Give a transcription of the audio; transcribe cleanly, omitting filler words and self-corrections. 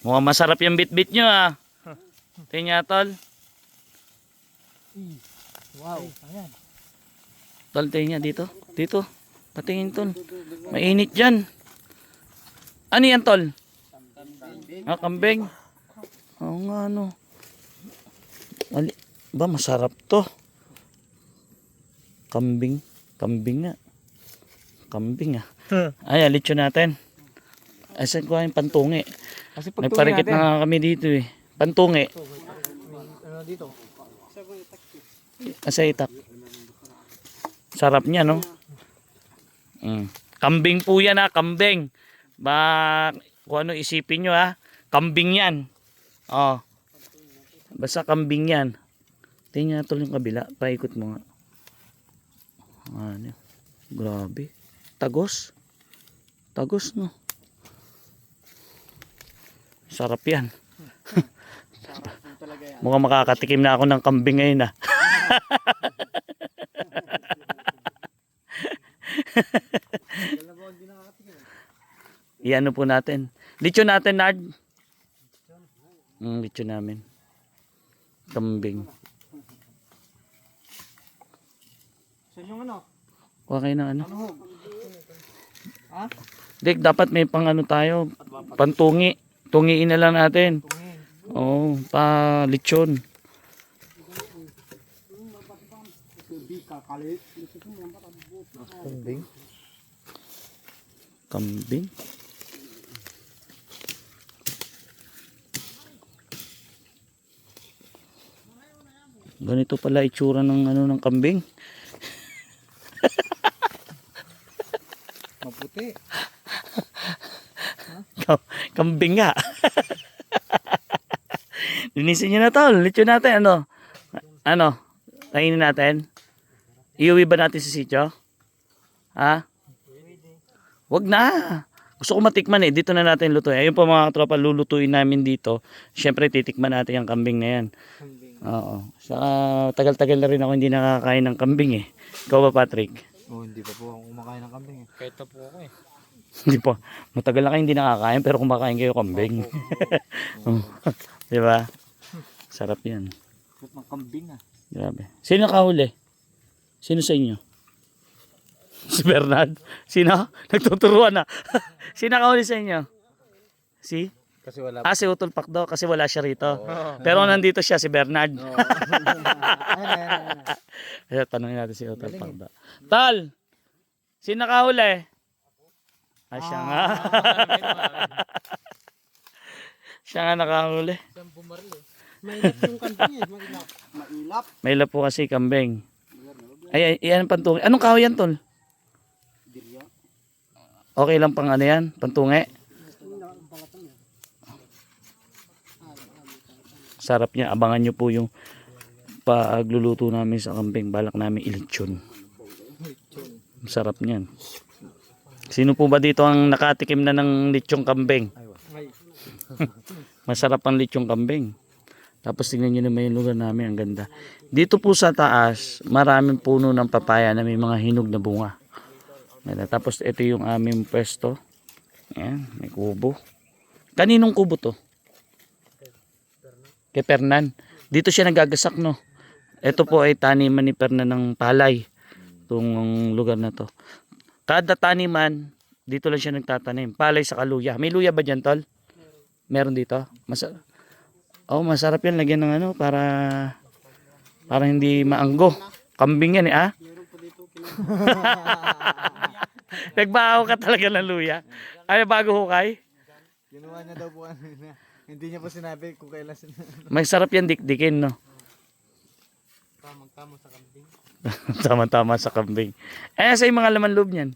Mukhang masarap yung bit-bit nyo ah. Tingnan niya tol. Wow. Ayan. Tol, tingnan niya dito. Dito. Patingin tol. Mainit dyan. Ano yan tol? Ah, kambing. Oo nga ano. Ba masarap to. Kambing. Kambing nga. Kambing ah. Ay, lechon natin. Asan ko yung pantungi? Kasi Nagparikit na nga kami dito eh. Pantungi. Ano dito? Asa itak. Sarap niya no? Kambing po yan ha. Kambing. Kung ano isipin nyo ha. Kambing yan. Oh. Basta kambing yan. Tingnan natin yung kabila. Paikot mo nga. Ano? Grabe. Tagos. Tagos no. Sarap yan. Mukhang makakatikim na ako ng kambing ngayon ah. Iano po natin. Lechon natin, Nard. Lechon namin. Kambing. Saan yung ano? Kuha kayo ng ano. Ha? Dik, dapat may pang ano tayo. Pantungi. Tungiin na lang natin. Oo, pa lechon. Kambing. Kambing. Ganito pala itsura ng ano ng kambing. Maputi. Kambing nga. Linisin nyo na tol. Lechon natin. Ano? Ano? Kainin natin? Iuwi ba natin sa sitio? Ha? Wag na. Gusto ko matikman eh. Dito na natin lutuin. Ayun po mga tropa, lulutuin namin dito. Siyempre titikman natin yung kambing na yan. Oo. Saka tagal-tagal na rin ako hindi nakakain ng kambing eh. Ikaw ba Patrick? Oh, hindi pa po ako kumakain ng kambing eh. Kahit na po ako eh. Hindi po. Matagal na kayo hindi nakakain pero kumakain kayo kambing. Di ba? Sarap yan. Sarap ng kambing ah. Grabe. Sino nakahuli? Sino sa inyo? Si Bernard? Sino? Nagtuturuan na. Sino nakahuli sa inyo? Si? Kasi wala Si Utol Pakdo kasi wala siya rito. Pero nandito siya si Bernard. Kaya tanongin natin si Utol Pakdo. Tal! Sino nakahuli? Siya nga. Siya nga nakahuli. Siyang bumaril eh. Mailap yung kambing eh. Mailap. Mailap. Mailap po kasi kambing. Ay, yan ang pantungi. Anong kahoy yan, tol? Okay lang pang ano yan? Pantungi? Sarap niya. Abangan nyo po yung pagluluto namin sa kambing. Balak namin ilitsyon. Sarap niyan. Sino po ba dito ang nakatikim na ng litsyong kambing? Masarap ang litsyong kambing. Tapos tingnan nyo naman yung lugar namin. Ang ganda. Dito po sa taas, maraming puno ng papaya na may mga hinog na bunga. Tapos ito yung aming pwesto. Ayan, may kubo. Kaninong kubo to? Kay Fernan. Dito siya nagagasak no. Ito po ay taniman ni Fernan ng palay. Itong lugar na to. Kada taniman, dito lang siya nagtatanim. Palay sa kaluya. May luya ba dyan, tol? Meron dito? Masarap yan. Lagyan ng ano para hindi maanggo. Kambing yan eh, Nagbaho ka talaga ng luya. Ay, bago hukay? Ginawa niya daw po ano na. Hindi niya po sinabi kung kailan May sarap yan dikdikin, no? Tamang-tama sa kambing. Tama-tama sa kambing. Sa yung mga laman loob niyan.